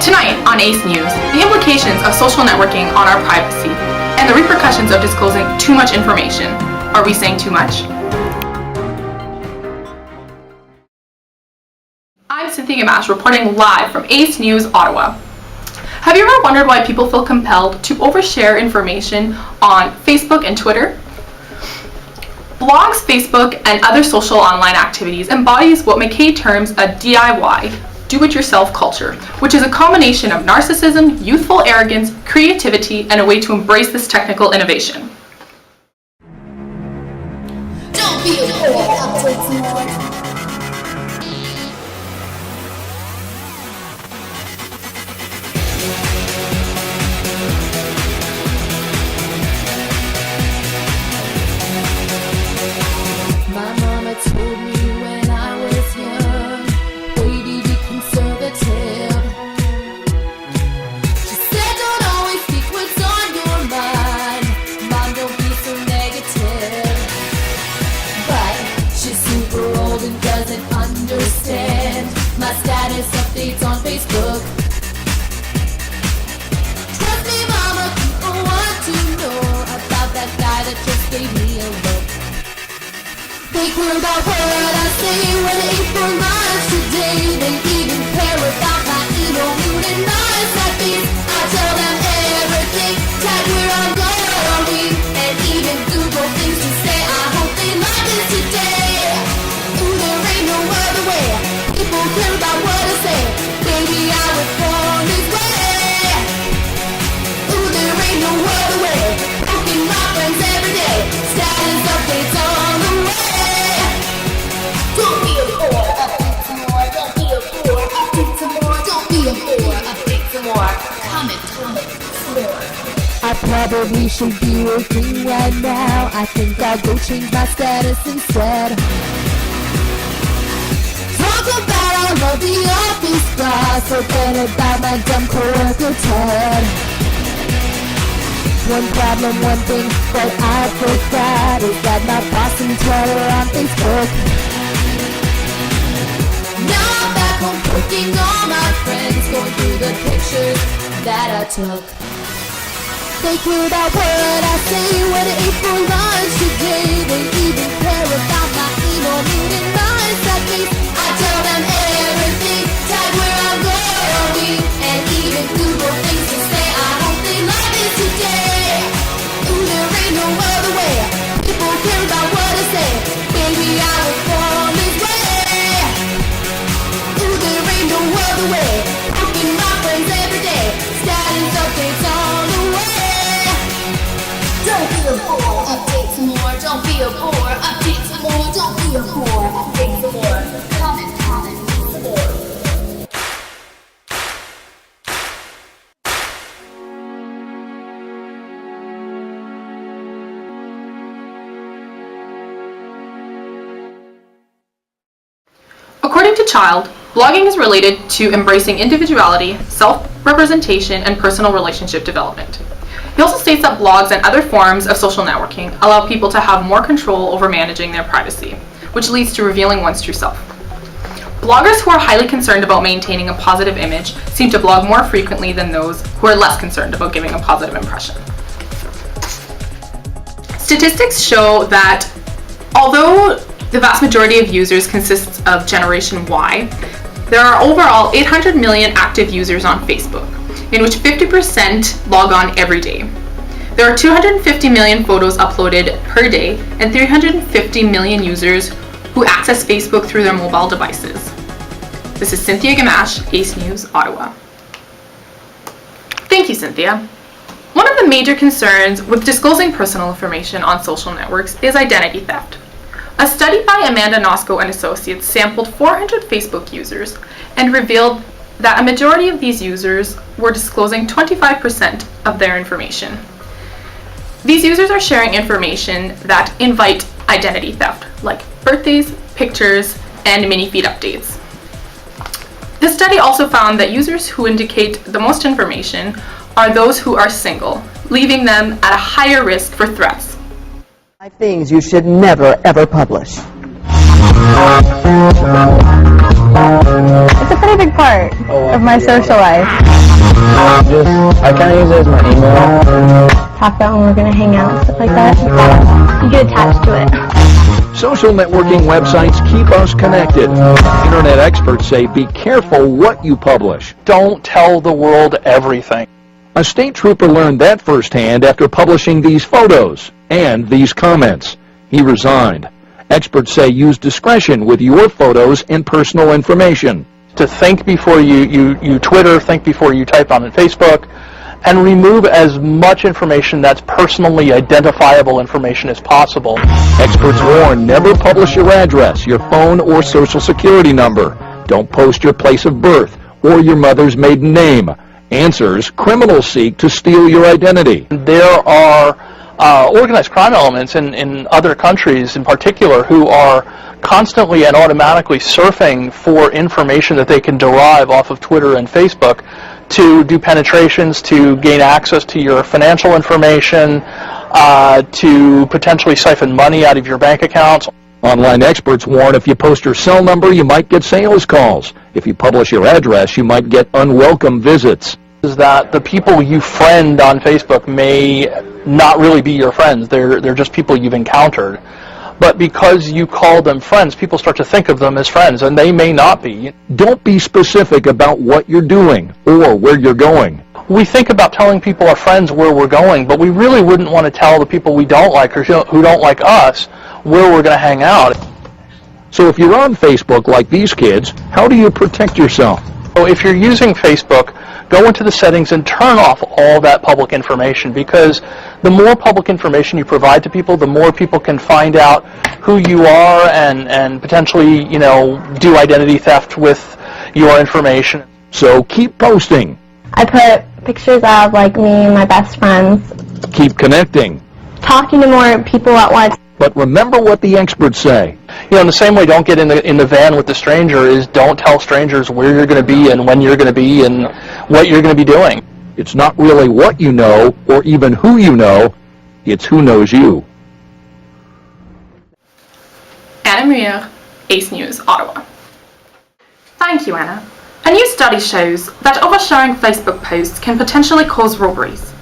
Tonight on ACE News, the implications of social networking on our privacy and the repercussions of disclosing too much information. Are we saying too much? I'm Cynthia Gamache reporting live from ACE News, Ottawa. Have you ever wondered why people feel compelled to overshare information on Facebook and Twitter? Blogs, Facebook, and other social online activities embodies what McKay terms a DIY, do-it-yourself culture, which is a combination of narcissism, youthful arrogance, creativity, and a way to embrace this technical innovation. Don't be a fool, updates more. My mama told me when I was young, baby, be conservative. She said don't always speak what's on your mind. Mom, don't be so negative. But she's super old and doesn't understand my status updates on Facebook. Trust me, mama, people want to know about that guy that just gave me a look. They care about what I say when April lies today. They even care about my emo mood and my sad face. I tell them everything, tag where I'm going, and even Google things to say. I hope they like this today. Ooh, there ain't no other way. People care about what I say. Baby, I was born this way. Ooh, there ain't no other way. Poking my friends every day. Status updates on the way. Don't be a fool, updates more. Don't be a fool, updates more. Don't be a fool, updates more. Comment, more. I probably should be working right now. I think I'll go change my status instead. Talk about all of the office guys, forget about my dumb coworker Ted. One problem, one thing that I forgot is that my boss and Twitter on Facebook. Now I'm back home cooking all my friends, going through the pictures that I took. They care about what I say when April lies today. They even care about my emo mood and my sad face. I tell them everything, tag where I'm going, and even Google things to say. I hope they like it today. Ooh, there ain't no other way. People care about what I say. Baby, I was born this way. Ooh, there ain't no other way. Poking my friends every day. Status updates on the way. Don't be a fool, updates more. Don't be a bore, updates more. Don't be a bore, updates more. Comment, more. According to Child, blogging is related to embracing individuality, self-representation, and personal relationship development. He also states that blogs and other forms of social networking allow people to have more control over managing their privacy, which leads to revealing one's true self. Bloggers who are highly concerned about maintaining a positive image seem to blog more frequently than those who are less concerned about giving a positive impression. Statistics show that although the vast majority of users consists of Generation Y, there are overall 800 million active users on Facebook, in which 50% log on every day. There are 250 million photos uploaded per day and 350 million users who access Facebook through their mobile devices. This is Cynthia Gamache, ACE News, Ottawa. Thank you, Cynthia. One of the major concerns with disclosing personal information on social networks is identity theft. A study by Amanda Nosko and Associates sampled 400 Facebook users and revealed that a majority of these users were disclosing 25% of their information. These users are sharing information that invite identity theft, like birthdays, pictures, and mini feed updates. This study also found that users who indicate the most information are those who are single, leaving them at a higher risk for threats. 5 things you should never, ever publish. It's a pretty big part of my social life. I kind of use it as my email. Talk about when we're going to hang out and stuff like that. You get attached to it. Social networking websites keep us connected. Internet experts say be careful what you publish. Don't tell the world everything. A state trooper learned that firsthand after publishing these photos and these comments. He resigned. Experts say use discretion with your photos and personal information. To think before you Twitter, think before you type on Facebook, and remove as much information that's personally identifiable information as possible. Experts warn never publish your address, your phone, or social security number. Don't post your place of birth or your mother's maiden name. Answers: criminals seek to steal your identity. There are organized crime elements in other countries in particular who are constantly and automatically surfing for information that they can derive off of Twitter and Facebook to do penetrations, to gain access to your financial information, to potentially siphon money out of your bank accounts. Online experts warn if you post your cell number, you might get sales calls. If you publish your address, you might get unwelcome visits. Is that the people you friend on Facebook may not really be your friends. They're just people you've encountered. But because you call them friends, people start to think of them as friends, and they may not be. Don't be specific about what you're doing or where you're going. We think about telling people our friends where we're going, but we really wouldn't want to tell the people we don't like or who don't like us where we're going to hang out. So if you're on Facebook like these kids, how do you protect yourself? So if you're using Facebook, go into the settings and turn off all that public information, because the more public information you provide to people, the more people can find out who you are and potentially, do identity theft with your information. So keep posting. I put pictures of me and my best friends. Keep connecting. Talking to more people at once. But remember what the experts say. In the same way, don't get in the van with the stranger is don't tell strangers where you're going to be and when you're going to be and what you're going to be doing. It's not really what you know or even who you know, it's who knows you. Anna Muir, Ace News, Ottawa. Thank you, Anna. A new study shows that oversharing Facebook posts can potentially cause robberies.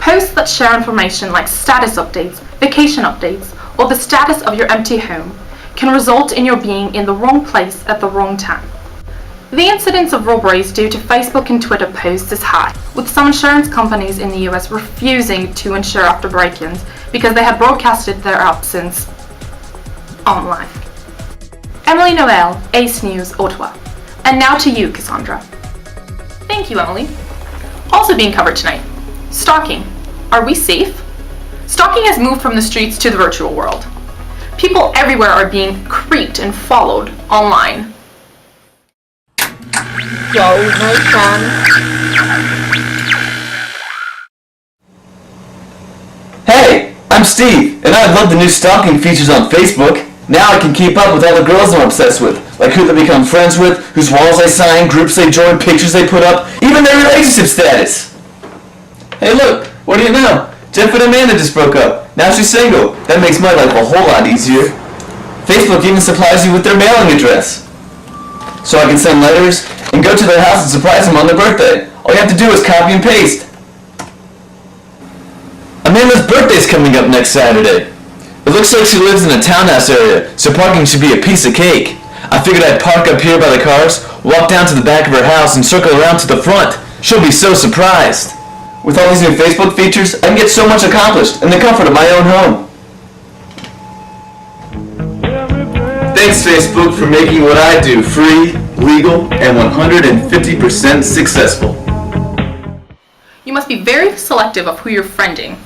Posts that share information like status updates, vacation updates, or the status of your empty home can result in your being in the wrong place at the wrong time. The incidence of robberies due to Facebook and Twitter posts is high, with some insurance companies in the US refusing to insure after break-ins because they had broadcasted their absence online. Emily Noel, Ace News, Ottawa. And now to you, Cassandra. Thank you, Emily. Also being covered tonight, stalking. Are we safe? Stalking has moved from the streets to the virtual world. People everywhere are being creeped and followed online. Yo, hey Sam. Hey, I'm Steve, and I love the new stalking features on Facebook. Now I can keep up with all the girls I'm obsessed with, like who they become friends with, whose walls they sign, groups they join, pictures they put up, even their relationship status. Hey look, what do you know? Jeff and Amanda just broke up. Now she's single. That makes my life a whole lot easier. Facebook even supplies you with their mailing address, so I can send letters and go to their house and surprise them on their birthday. All you have to do is copy and paste. Amanda's birthday's coming up next Saturday. It looks like she lives in a townhouse area, so parking should be a piece of cake. I figured I'd park up here by the cars, walk down to the back of her house, and circle around to the front. She'll be so surprised. With all these new Facebook features, I can get so much accomplished in the comfort of my own home. Thanks, Facebook, for making what I do free, legal, and 150% successful. You must be very selective of who you're friending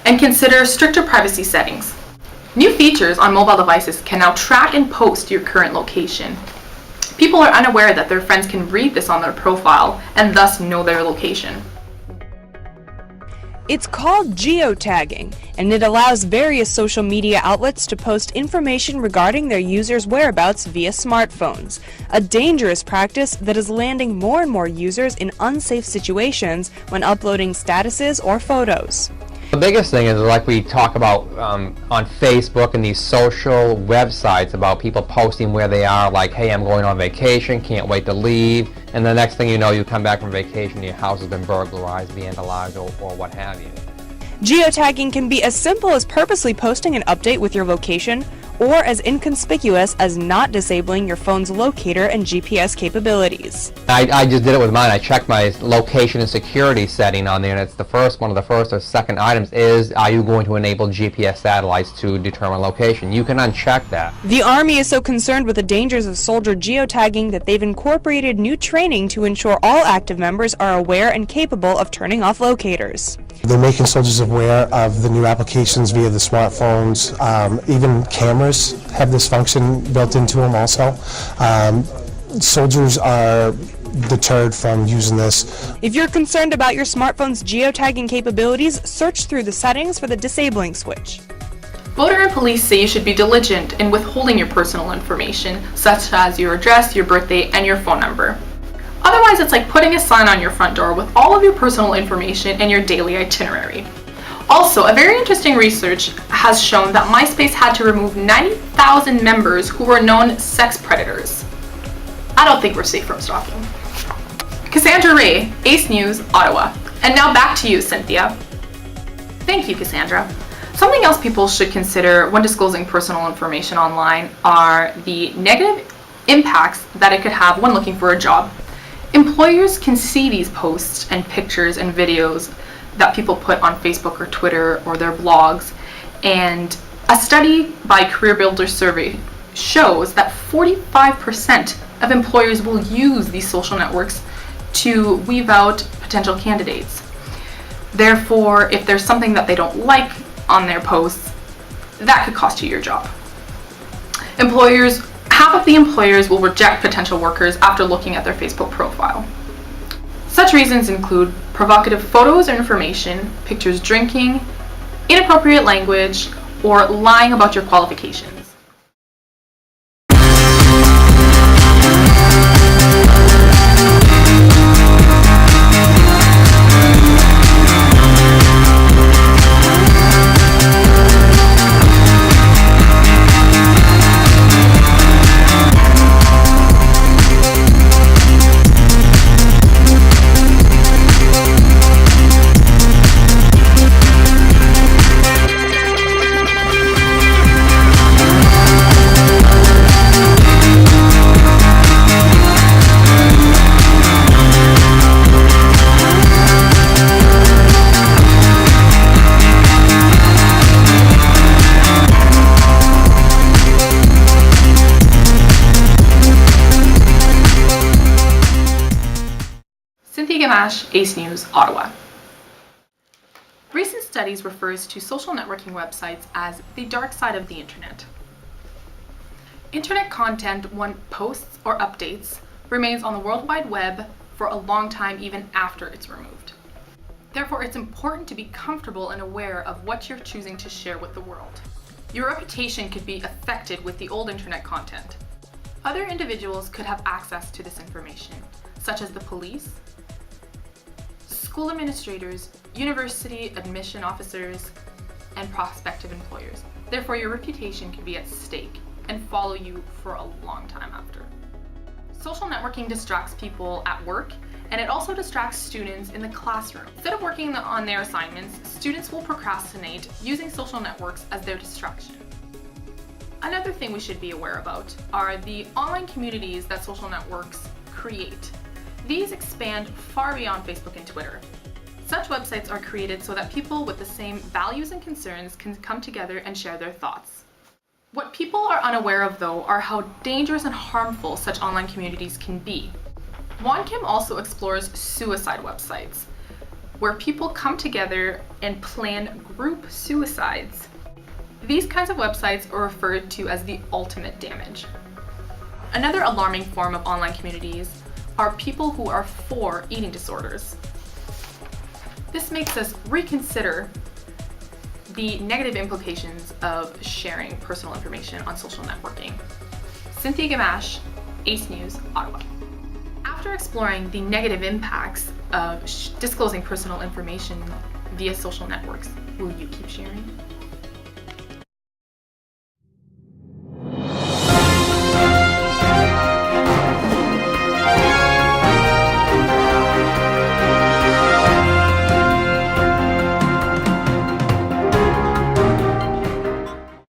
and consider stricter privacy settings. New features on mobile devices can now track and post your current location. People are unaware that their friends can read this on their profile and thus know their location. It's called geotagging, and it allows various social media outlets to post information regarding their users' whereabouts via smartphones, a dangerous practice that is landing more and more users in unsafe situations when uploading statuses or photos. The biggest thing is, like we talk about on Facebook and these social websites about people posting where they are, like, hey, I'm going on vacation, can't wait to leave, and the next thing you know, you come back from vacation and your house has been burglarized, vandalized, or what have you. Geotagging can be as simple as purposely posting an update with your location, or as inconspicuous as not disabling your phone's locator and GPS capabilities. I just did it with mine. I checked my location and security setting on there, and it's one of the first or second items is, are you going to enable GPS satellites to determine location? You can uncheck that. The Army is so concerned with the dangers of soldier geotagging that they've incorporated new training to ensure all active members are aware and capable of turning off locators. They're making soldiers aware of the new applications via the smartphones. Even cameras have this function built into them also. Soldiers are deterred from using this. If you're concerned about your smartphone's geotagging capabilities, search through the settings for the disabling switch. Voter and police say you should be diligent in withholding your personal information, such as your address, your birthday, and your phone number. Otherwise, it's like putting a sign on your front door with all of your personal information and your daily itinerary. Also, a very interesting research has shown that MySpace had to remove 90,000 members who were known sex predators. I don't think we're safe from stalking. Cassandra Ray, Ace News, Ottawa. And now back to you, Cynthia. Thank you, Cassandra. Something else people should consider when disclosing personal information online are the negative impacts that it could have when looking for a job. Employers can see these posts and pictures and videos that people put on Facebook or Twitter or their blogs, and a study by CareerBuilder survey shows that 45% of employers will use these social networks to weed out potential candidates. Therefore, if there's something that they don't like on their posts, that could cost you your job. Half of the employers will reject potential workers after looking at their Facebook profile. Such reasons include provocative photos or information, pictures drinking, inappropriate language, or lying about your qualifications. Cynthia Gamache, Ace News, Ottawa. Recent studies refers to social networking websites as the dark side of the internet. Internet content, when posts or updates, remains on the World Wide Web for a long time even after it's removed. Therefore, it's important to be comfortable and aware of what you're choosing to share with the world. Your reputation could be affected with the old internet content. Other individuals could have access to this information, such as the police, school administrators, university admission officers, and prospective employers. Therefore, your reputation could be at stake and follow you for a long time after. Social networking distracts people at work, and it also distracts students in the classroom. Instead of working on their assignments, students will procrastinate using social networks as their distraction. Another thing we should be aware about are the online communities that social networks create. These expand far beyond Facebook and Twitter. Such websites are created so that people with the same values and concerns can come together and share their thoughts. What people are unaware of, though, are how dangerous and harmful such online communities can be. Won Kim also explores suicide websites, where people come together and plan group suicides. These kinds of websites are referred to as the ultimate damage. Another alarming form of online communities are people who are for eating disorders. This makes us reconsider the negative implications of sharing personal information on social networking. Cynthia Gamache, Ace News, Ottawa. After exploring the negative impacts of disclosing personal information via social networks. Will you keep sharing?